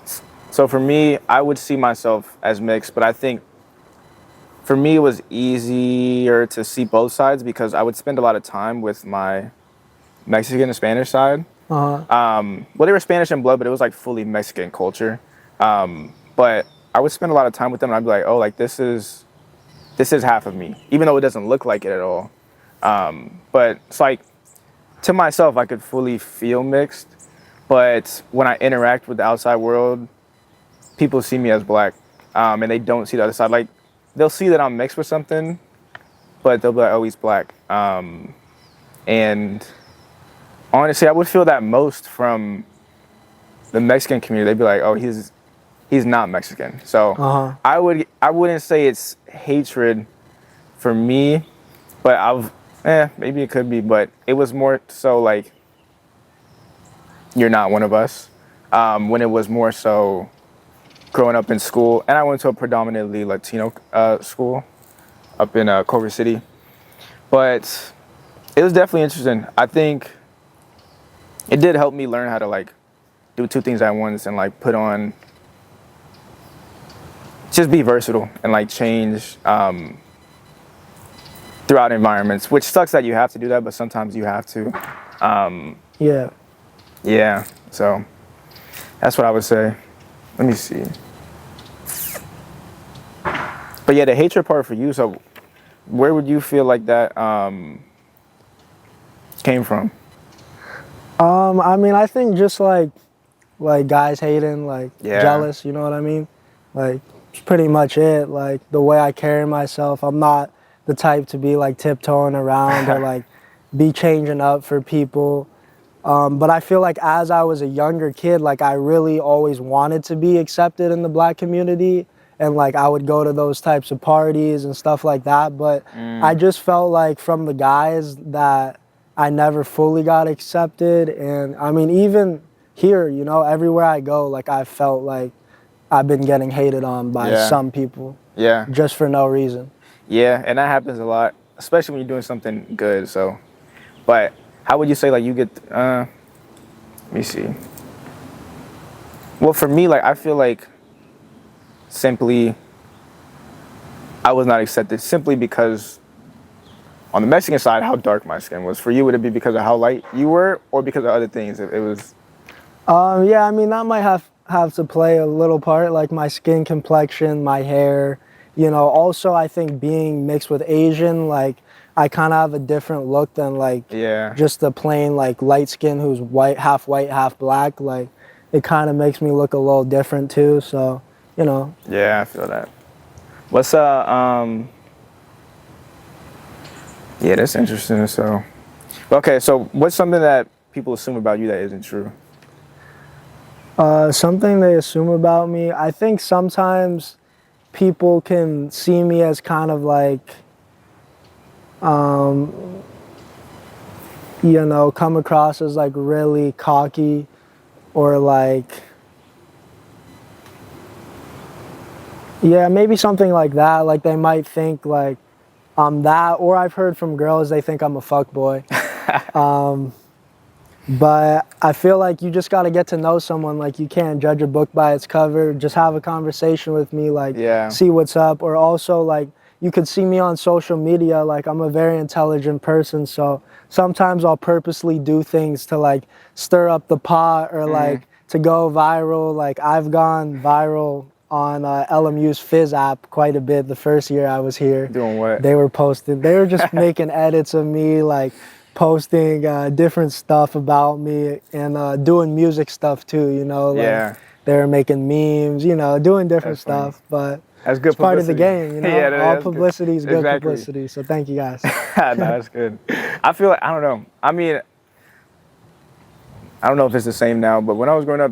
so for me, I would see myself as mixed, but I think for me it was easier to see both sides because I would spend a lot of time with my Mexican and Spanish side. Uh-huh. Well, they were Spanish in blood, but it was like fully Mexican culture. But I would spend a lot of time with them, and I'd be like, oh, like this is half of me, even though it doesn't look like it at all. But it's like to myself, I could fully feel mixed. But when I interact with the outside world, people see me as black, and they don't see the other side. Like they'll see that I'm mixed with something, but they'll be like, oh, he's black. And honestly, I would feel that most from the Mexican community. They'd be like, "Oh, he's not Mexican." So Uh-huh. I wouldn't say it's hatred for me, but maybe it could be, but it was more so like you're not one of us. When it was more so growing up in school, and I went to a predominantly Latino school up in Culver City, but it was definitely interesting. I think it did help me learn how to like do two things at once and like put on, just be versatile and like change throughout environments, which sucks that you have to do that, but sometimes you have to. Yeah. Yeah, so that's what I would say. Let me see. But yeah, the hatred part for you, so where would you feel like that came from? I mean, I think just like guys hating, like Yeah. jealous, you know what I mean? Like it's pretty much it. Like the way I carry myself, I'm not the type to be like tiptoeing around or like be changing up for people. But I feel like as I was a younger kid, like I really always wanted to be accepted in the black community, and like I would go to those types of parties and stuff like that. But I just felt like from the guys that I never fully got accepted. And I mean, even here, you know, everywhere I go, like I felt like I've been getting hated on by Yeah. some people Yeah. just for no reason. Yeah, and that happens a lot, especially when you're doing something good. So, but how would you say like you get? Let me see. Well, for me, like I feel like simply I was not accepted simply because on the Mexican side, how dark my skin was. For you, would it be because of how light you were, or because of other things? It was. Yeah, I mean that might have to play a little part, like my skin complexion, my hair. You know, also I think being mixed with Asian, like I kind of have a different look than like Yeah. just the plain like light skin who's white, half black. Like it kind of makes me look a little different too. So, you know. Yeah, I feel that. What's Yeah, that's interesting. So, okay, so what's something that people assume about you that isn't true? Something they assume about me, I think sometimes people can see me as kind of like, you know, come across as like really cocky, or like, yeah, maybe something like that. Like they might think like I'm that, or I've heard from girls they think I'm a fuckboy. But I feel like you just got to get to know someone. Like you can't judge a book by its cover. Just have a conversation with me, like Yeah. see what's up. Or also like you could see me on social media, like I'm a very intelligent person, so sometimes I'll purposely do things to like stir up the pot or like to go viral. Like I've gone viral on LMU's Fizz app quite a bit the first year I was here. Doing what? They were just making edits of me, like posting different stuff about me and doing music stuff too, you know, like Yeah. they were making memes, you know, doing different That's funny. stuff, but That's good it's part of the publicity. game, you know. Yeah, All that's publicity is good Exactly. publicity. So thank you guys. No, that's good. I feel like, I don't know. I mean, I don't know if it's the same now, but when I was growing up,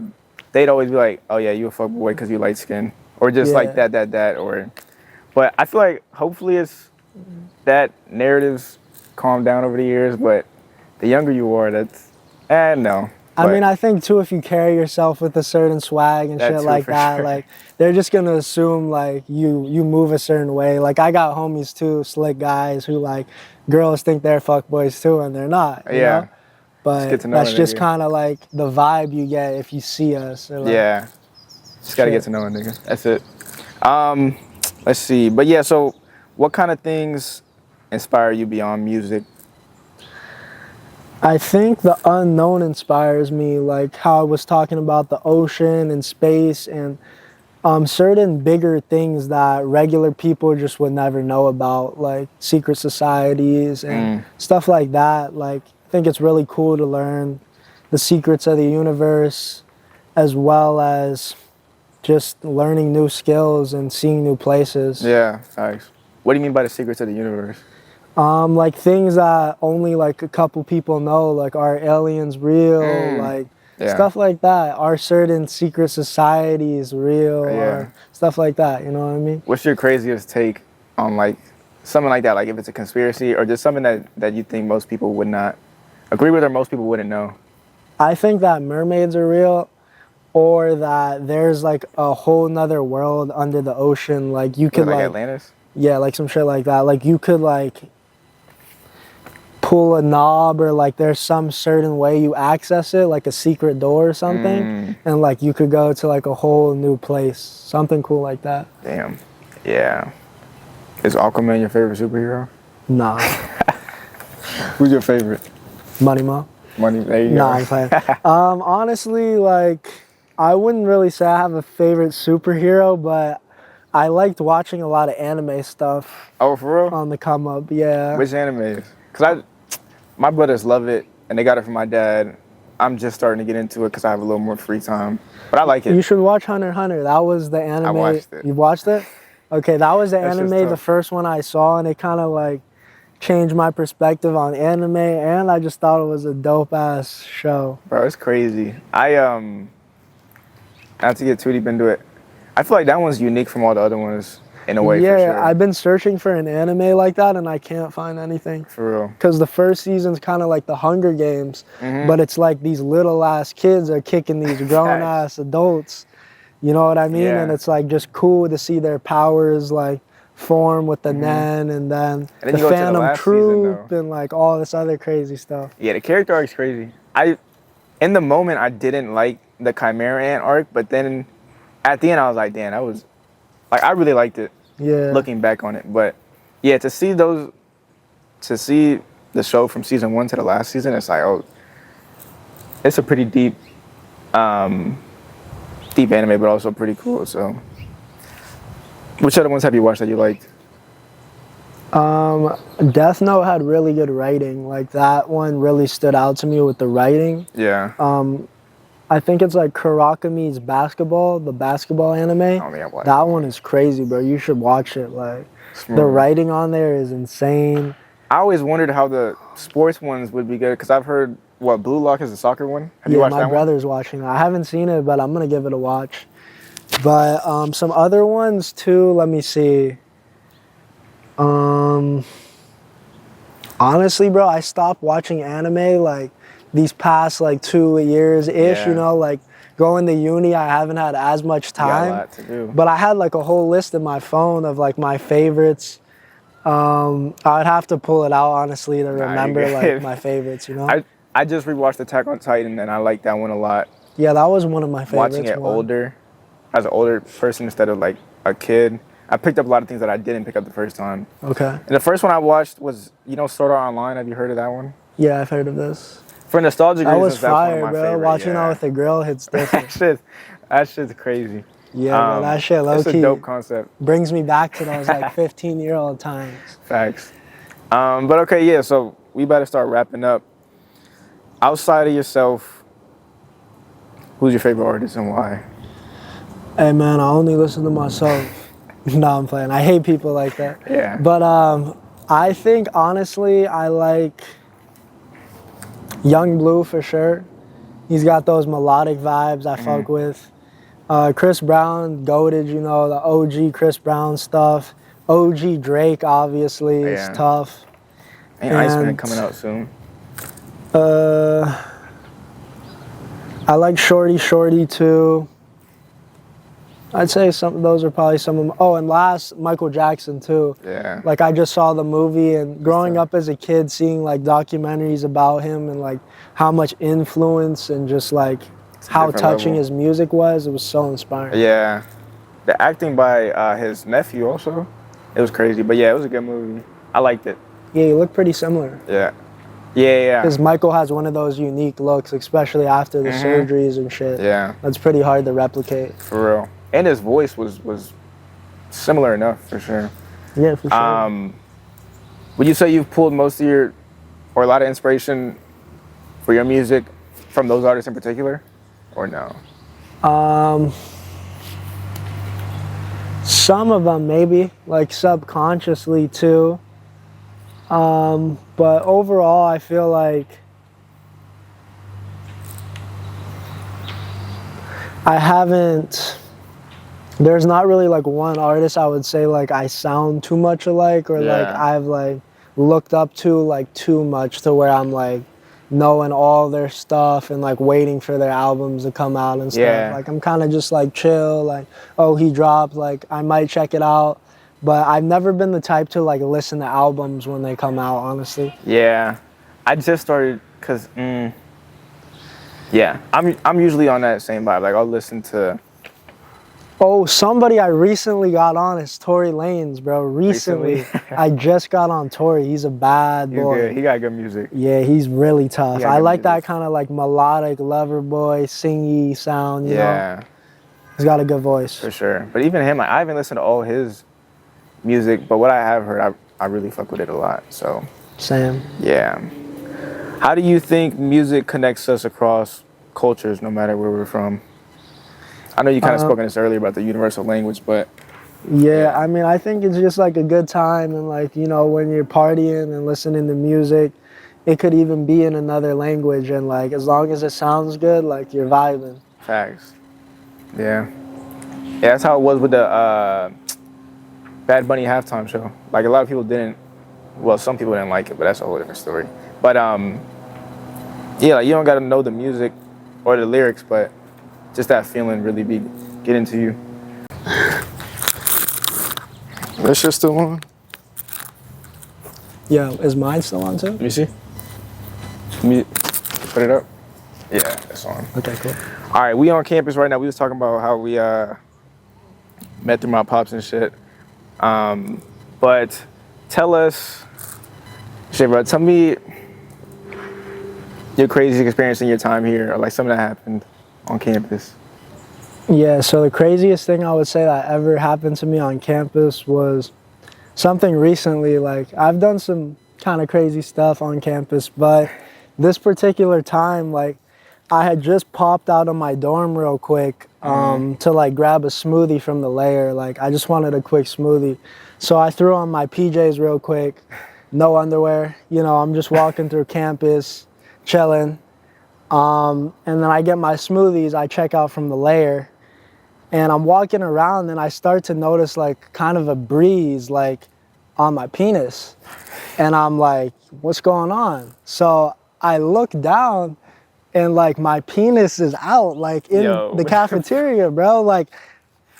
they'd always be like, "Oh yeah, you a fuck boy because you light skin," or just like Yeah. that, or. But I feel like hopefully it's that narrative's calmed down over the years. But the younger you are, that's no. I mean, I think too, if you carry yourself with a certain swag and That shit too, like for that, sure. like they're just gonna assume like you move a certain way. Like I got homies too, slick guys who like girls think they're fuckboys too, and they're not. You Yeah. know? But get to know that's a just nigga. kind of like the vibe you get if you see us. Or like, Yeah. Just gotta Shit. get to know a nigga. That's it. Let's see. But yeah, so what kind of things inspire you beyond music? I think the unknown inspires me, like how I was talking about the ocean and space and certain bigger things that regular people just would never know about, like secret societies and stuff like that. Like, I think it's really cool to learn the secrets of the universe as well as just learning new skills and seeing new places. Yeah, thanks. What do you mean by the secrets of the universe? Like things that only like a couple people know, like are aliens real, like Yeah. stuff like that. Are certain secret societies real, Yeah. or stuff like that, you know what I mean? What's your craziest take on like something like that? Like if it's a conspiracy or just something that you think most people would not agree with or most people wouldn't know? I think that mermaids are real, or that there's like a whole nother world under the ocean. Like you could Like like, Atlantis? yeah, like some shit like that. Like you could like pull a knob or like there's some certain way you access it, like a secret door or something, and like you could go to like a whole new place. Something cool like that. Damn. Yeah. Is Aquaman your favorite superhero? Nah. Who's your favorite? Money Mo. Money. There you Nah, go. I'm playing. Honestly, like I wouldn't really say I have a favorite superhero, but I liked watching a lot of anime stuff Oh, for real? on the come up. Yeah. Which anime? Cause my brothers love it and they got it from my dad. I'm just starting to get into it because I have a little more free time, but I like it. You should watch Hunter x Hunter. That was the anime. I watched it. You watched it? Okay, that was the That shit's anime, the tough. first one I saw, and it kind of like changed my perspective on anime, and I just thought it was a dope ass show. Bro, it's crazy. Not to get too deep into it, I feel like that one's unique from all the other ones in a way. Yeah, for sure. I've been searching for an anime like that, and I can't find anything. For real. Because the first season's kind of like the Hunger Games, but it's like these little ass kids are kicking these grown ass adults. You know what I mean? Yeah. And it's like just cool to see their powers like form with the Nen and then you the go to the Phantom last Troop season, and like all this other crazy stuff. Yeah, the character arc's crazy. In the moment, I didn't like the Chimera Ant arc, but then at the end, I was like, damn, that was, like, I really liked it. Yeah. Looking back on it, but yeah, to see the show from season 1 to the last season, it's like, oh, it's a pretty deep anime, but also pretty cool. So, which other ones have you watched that you liked? Death Note had really good writing. Like that one really stood out to me with the writing. Yeah. I think it's like Kurakami's Basketball, the basketball anime. I don't think I've watched That one is crazy, bro. You should watch it. Like Smooth. the writing on there is insane. I always wondered how the sports ones would be good because I've heard Blue Lock is the soccer one. Have you Yeah, watched my that brother's watching it. I haven't seen it, but I'm gonna give it a watch. But some other ones too. Let me see. Honestly, bro, I stopped watching anime like these past like 2 years ish. Yeah. You know, like going to uni, I haven't had as much one? You got a time. lot to do. But I had like a whole list in my phone of like my favorites. I'd have to pull it out honestly to you're remember like good. my favorites. You know. I just rewatched Attack on Titan and I like that one a lot. Yeah, that was one of my favorites. Watching it older, as an older person instead of like a kid, I picked up a lot of things that I didn't pick up the first time. Okay. And the first one I watched was, Sword Art Online. Have you heard of that one? Yeah, I've heard of this. For nostalgic That reasons, was that's one of fire, my bro. favorite. Watching that with a girl hits different. that shit's crazy. Yeah, bro, that shit low It's key a dope concept. brings me back to those like 15-year-old times. Facts. But okay, yeah. So we better start wrapping up. Outside of yourself, who's your favorite artist and why? Hey man, I only listen to myself. No, I'm playing. I hate people like that. Yeah. But I think honestly, I like Young Blue for sure. He's got those melodic vibes I fuck with. Chris Brown, goated, the OG Chris Brown stuff. OG Drake, obviously, is tough. Ain't Iceman coming out soon? I like Shorty too. I'd say those are probably some of them. Oh, and last, Michael Jackson too. Yeah. Like I just saw the movie, and growing up as a kid, seeing like documentaries about him and like how much influence and just like how touching his music was, it was so inspiring. Yeah. The acting by his nephew also, it was crazy. But yeah, it was a good movie. I liked it. Yeah, you look pretty similar. Yeah. Yeah. Because Michael has one of those unique looks, especially after the surgeries and shit. Yeah. That's pretty hard to replicate. For real. And his voice was similar enough, for sure. Yeah, for sure. Would you say you've pulled most of or a lot of inspiration for your music from those artists in particular, or no? Some of them maybe, like subconsciously too. But overall, I feel like there's not really like one artist I would say like I sound too much alike or like I've like looked up to like too much to where I'm like knowing all their stuff and like waiting for their albums to come out and stuff. Yeah. Like I'm kind of just like chill, like, oh, he dropped, like I might check it out. But I've never been the type to like listen to albums when they come out, honestly. Yeah, I just started because, yeah, I'm usually on that same vibe. Like I'll listen to. Oh, somebody I recently got on is Tory Lanez, bro. Recently? I just got on Tory. He's a bad boy. Good. He got good music. Yeah, he's really tough. I like music. that kind of like melodic lover boy, singy sound, you know? He's got a good voice. For sure. But even him, I haven't listened to all his music, but what I have heard, I really fuck with it a lot. So. Same. Yeah. How do you think music connects us across cultures, no matter where we're from? I know you kind of spoke on this earlier about the universal language, but... Yeah, I mean, I think it's just like a good time and like, when you're partying and listening to music, it could even be in another language and like, as long as it sounds good, like you're vibing. Facts. Yeah. Yeah, that's how it was with the Bad Bunny halftime show. Like a lot of people some people didn't like it, but that's a whole different story. But yeah, like, you don't gotta know the music or the lyrics, but just that feeling really get into you. That shit still on? Yeah, is mine still on too? Let me see. Put it up. Yeah, it's on. Okay, cool. All right, we on campus right now. We was talking about how we met through my pops and shit. But tell us, shit, bro, tell me your craziest experience in your time here, or like something that happened on campus. Yeah, so the craziest thing I would say that ever happened to me on campus was something recently. Like, I've done some kind of crazy stuff on campus, but this particular time, like, I had just popped out of my dorm real quick to like grab a smoothie from the lair. Like, I just wanted a quick smoothie. So I threw on my PJs real quick, no underwear. I'm just walking through campus, chilling. And then I get my smoothies, I check out from the lair. And I'm walking around and I start to notice like kind of a breeze like on my penis. And I'm like, what's going on? So I look down and like my penis is out like in the cafeteria, bro. Like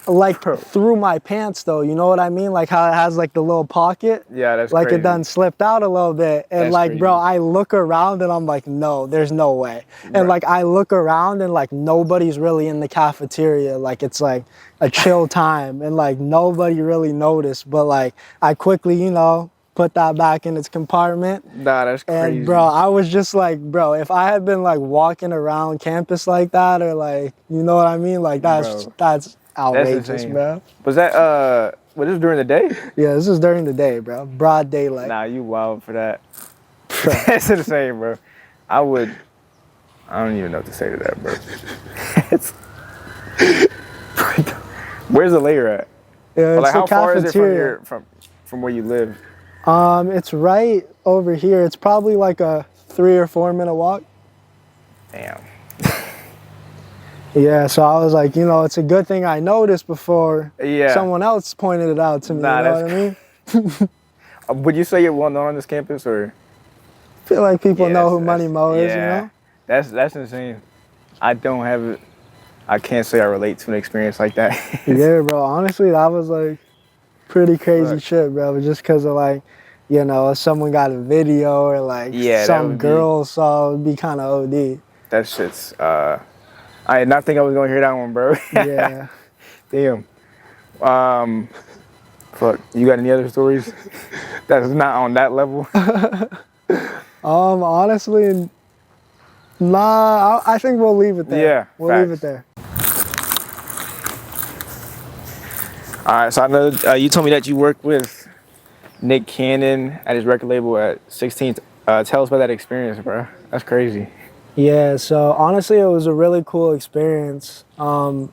like Bro. through my pants though, you know what I mean? Like how it has like the little pocket. Yeah, that's like crazy. it done slipped out a little bit. And That's like, bro, crazy. I look around and I'm like, no, there's no way. Bro. And like I look around and like nobody's really in the cafeteria. Like it's like a chill time and like nobody really noticed. But like I quickly, you know, put that back in its compartment. Nah, that's crazy. And bro, I was just like, bro, if I had been like walking around campus like that or like, you know what I mean? Like that's outrageous, insane. bro. Was that was this during the day? Yeah, this is during the day, bro. Broad daylight. Nah, you wild for that. That's insane, bro. I don't even know what to say to that, bro. Where's the layer at? Yeah, it's Like, the how far is it cafeteria. from where you live? It's right over here. It's probably like a 3 or 4 minute walk. Damn. Yeah, so I was like, you know, it's a good thing I noticed before Yeah. someone else pointed it out to me. Nah, you know what I mean? Would you say you're well known on this campus, or? I feel like people know who that's- Money Mo is, you know? That's insane. I don't have it. I can't say I relate to an experience like that. Yeah, bro. Honestly, that was like pretty crazy Look. shit, bro. Just because of like, you know, if someone got a video or like Yeah, that some would be- girl saw, it'd be kind of OD. That shit's. I did not think I was gonna hear that one, bro. Yeah. Damn. Fuck. You got any other stories that's not on that level? Honestly, nah, I think we'll leave it there. Yeah, We'll leave facts. it there. All right. So I know you told me that you worked with Nick Cannon at his record label at 16. Tell us about that experience, bro. That's crazy. Yeah, so honestly, it was a really cool experience. One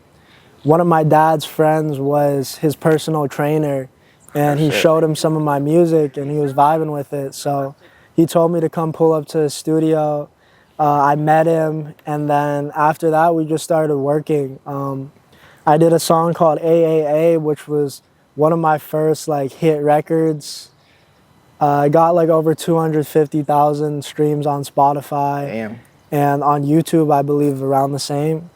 of my dad's friends was his personal trainer, and he shit. showed him some of my music, and he was vibing with it. So he told me to come pull up to his studio. I met him, and then after that, we just started working. I did a song called AAA, which was one of my first like hit records. I got like over 250,000 streams on Spotify. Damn. And on YouTube, I believe around the same.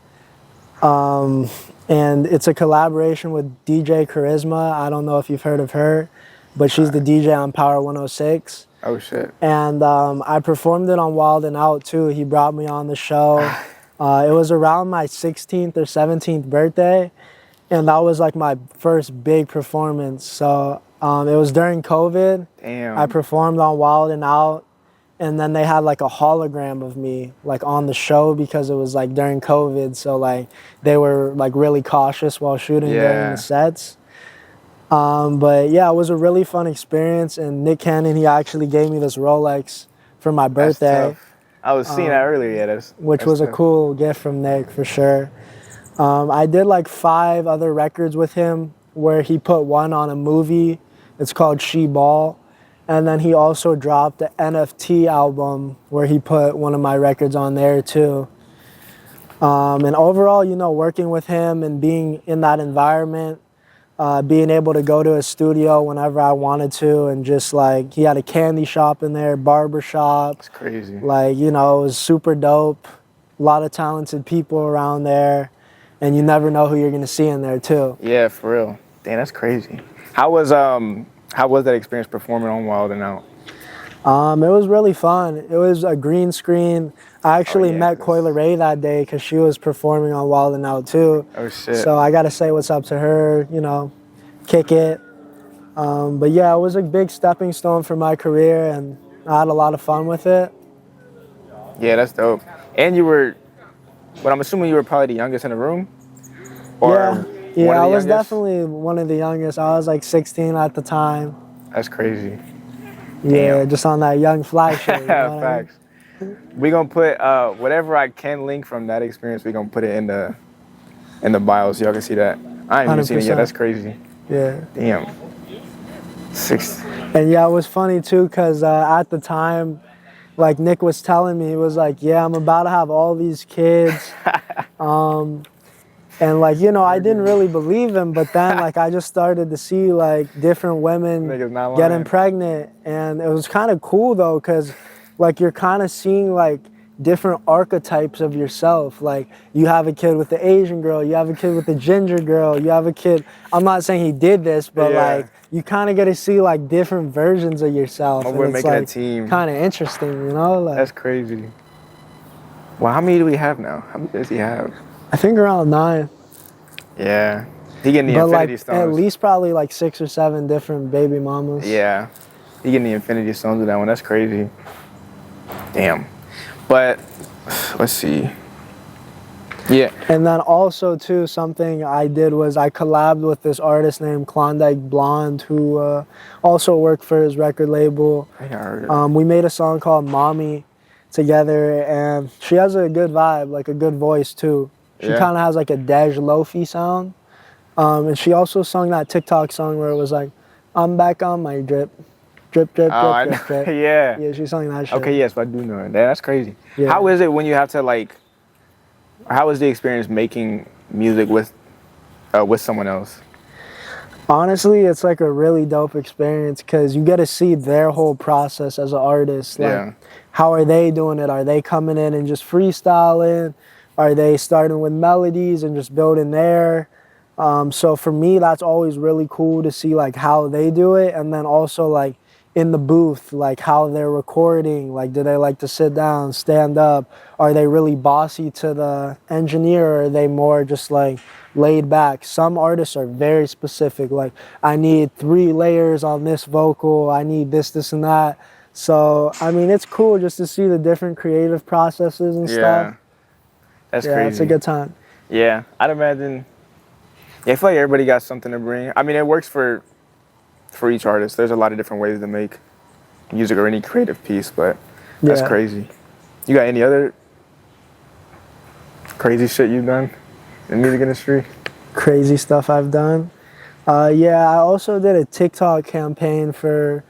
And it's a collaboration with DJ Charisma. I don't know if you've heard of her, but she's the DJ on Power 106. Oh shit. And I performed it on Wild and Out too. He brought me on the show. It was around my 16th or 17th birthday, and that was like my first big performance. So it was during COVID. Damn. I performed on Wild and Out. And then they had like a hologram of me like on the show because it was like during COVID. So like they were like really cautious while shooting during the sets. But yeah, it was a really fun experience. And Nick Cannon, he actually gave me this Rolex for my That's birthday, tough. I was seeing that earlier. Yeah, which that's was a tough. cool gift from Nick for sure. I did like 5 other records with him where he put one on a movie. It's called She Ball. And then he also dropped the NFT album where he put one of my records on there too. And overall, you know, working with him and being in that environment, being able to go to a studio whenever I wanted to, and just like he had a candy shop in there, barber shop. It's crazy. Like, you know, it was super dope. A lot of talented people around there, and you never know who you're gonna see in there too. Yeah, for real. Damn, that's crazy. How was that experience performing on Wild and Out? It was really fun. It was a green screen. I actually met Coyle Ray that day because she was performing on Wild and Out too. Oh shit. So I gotta say what's up to her, you know, kick it. But yeah, it was a big stepping stone for my career, and I had a lot of fun with it. Yeah, that's dope. And but I'm assuming you were probably the youngest in the room? Yeah, one of I the was youngest? definitely one of the youngest. I was like 16 at the time. That's crazy. Yeah, Damn. just on that young fly shit. You know what I mean? Facts. We gonna put whatever I can link from that experience. We gonna put it in the bio so y'all can see that. I ain't even seen it yet. 100%. That's crazy. Yeah. Damn. 6. And yeah, it was funny too, because at the time, like Nick was telling me, he was like, yeah, I'm about to have all these kids. And like, you know, I didn't really believe him, but then like I just started to see like different women Niggas not lying. getting pregnant. And it was kind of cool though, because like you're kind of seeing like different archetypes of yourself. Like you have a kid with the Asian girl, you have a kid with the ginger girl, you have a kid. I'm not saying he did this, but like you kind of get to see like different versions of yourself, My and boy it's making a like team. kind of interesting, you know? Like That's crazy. Well, how many do we have now? How many does he have? I think around 9. Yeah. He getting the But Infinity like Stones. at least probably like 6 or 7 different baby mamas. Yeah. He getting the Infinity Stones with that one. That's crazy. Damn. But let's see. Yeah. And then also too, something I did was I collabed with this artist named Klondike Blonde, who also worked for his record label. I think I heard it. We made a song called Mommy together, and she has a good vibe, like a good voice too. She Yeah. kind of has like a Dej Lofi sound. And she also sung that TikTok song where it was like, I'm back on my drip, drip, drip, Oh, I drip, know. drip, drip. Yeah. Yeah, she sung that shit. Okay, yes, I do know it. That's crazy. Yeah. How is it when you have to like? How is the experience making music with someone else? Honestly, it's like a really dope experience because you get to see their whole process as an artist. Like, Yeah. how are they doing it? Are they coming in and just freestyling? Are they starting with melodies and just building there? So for me, that's always really cool to see like how they do it, and then also like in the booth, like how they're recording. Like, do they like to sit down, stand up? Are they really bossy to the engineer, or are they more just like laid back? Some artists are very specific. Like, I need 3 layers on this vocal. I need this, this, and that. So I mean, it's cool just to see the different creative processes and stuff. That's Yeah, crazy. it's a good time. Yeah, I'd imagine. Yeah, I feel like everybody got something to bring. I mean, it works for each artist. There's a lot of different ways to make music or any creative piece, but that's Yeah. crazy. You got any other crazy shit you've done in the music industry? Crazy stuff I've done. Yeah, I also did a TikTok campaign for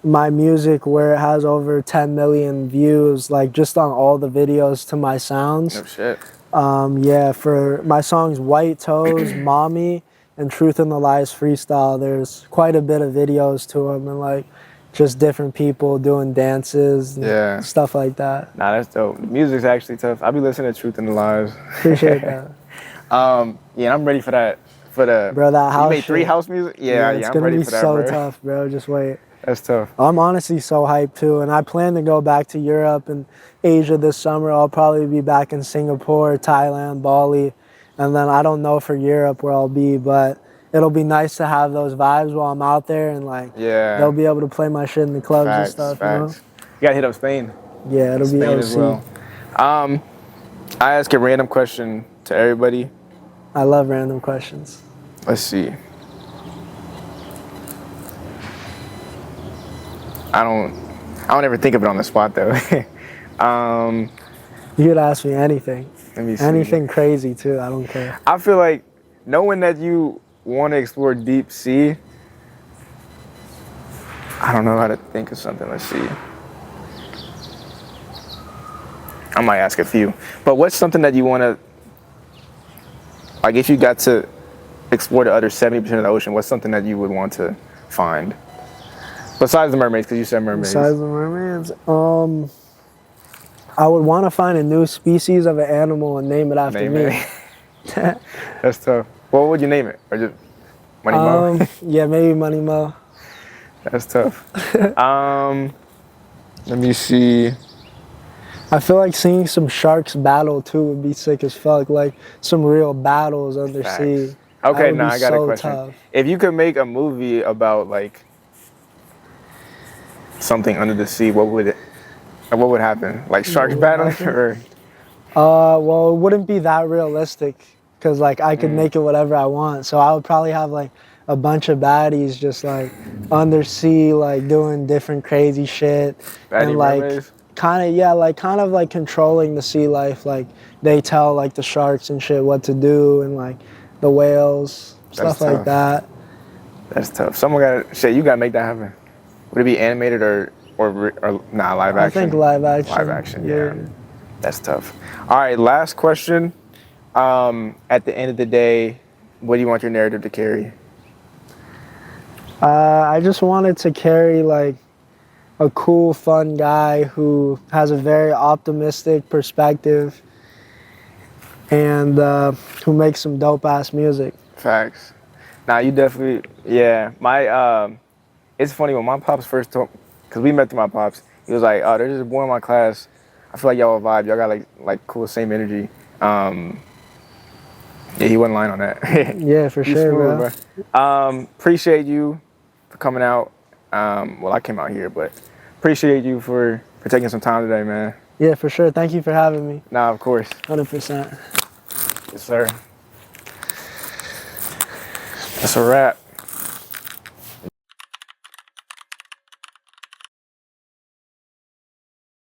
my music where it has over 10 million views, like just on all the videos to my sounds. No shit. Yeah, for my songs White Toes, Mommy, and Truth in the Lies Freestyle, there's quite a bit of videos to them and like just different people doing dances and Yeah. stuff like that. Nah, that's dope. The music's actually tough. I be listening to Truth and the Lies. Appreciate that. Yeah, and I'm ready for that. For the Bro, that house you made 3 shit. house music? Yeah, it's I'm gonna ready be for that, so bro. tough, bro. Just wait. That's tough. I'm honestly so hyped too, and I plan to go back to Europe and Asia this summer. I'll probably be back in Singapore, Thailand, Bali, and then I don't know for Europe where I'll be, but it'll be nice to have those vibes while I'm out there, and like Yeah. they'll be able to play my shit in the clubs and Facts, stuff. facts. You gotta hit up Spain. You know? Yeah, it'll be Spain OC. as well. I ask a random question to everybody. I love random questions. Let's see. I don't ever think of it on the spot though. You could ask me anything. Let me see. Anything crazy too. I don't care. I feel like knowing that you want to explore deep sea, I don't know how to think of something. Let's see. I might ask a few. But what's something that you want to, like if you got to explore the other 70% of the ocean, what's something that you would want to find? Besides the mermaids, because you said mermaids. Besides the mermaids, I would want to find a new species of an animal and name it after Name me. it. That's tough. What would you name it? Or just Money Mo? Yeah, maybe Money Mo. That's tough. Let me see. I feel like seeing some sharks battle too would be sick as fuck. Like some real battles under Facts. sea. Okay, That would now be I got a so question. tough. If you could make a movie about like something under the sea, what would happen? Like sharks would battling, happen? or Well, it wouldn't be that realistic because like I could make it whatever I want. So I would probably have like a bunch of baddies just like undersea, like doing different crazy shit, baddie and like mermaids? kind of like controlling the sea life. Like they tell like the sharks and shit what to do, and like the whales, stuff like tough. that. That's tough. Someone you gotta make that happen. Would it be animated or live action? I think live action. Live action, yeah. That's tough. All right, last question. At the end of the day, what do you want your narrative to carry? I just wanted to carry like a cool, fun guy who has a very optimistic perspective and who makes some dope-ass music. Facts. Now you definitely, yeah. It's funny when my pops first told, cause we met through my pops. He was like, "Oh, there's this boy in my class. I feel like y'all a vibe. Y'all got like cool, same energy." Yeah, he wasn't lying on that. Yeah, for He's sure, smooth, bro. Appreciate you for coming out. Well, I came out here, but appreciate you for taking some time today, man. Yeah, for sure. Thank you for having me. Nah, of course. 100%. Yes, sir. That's a wrap.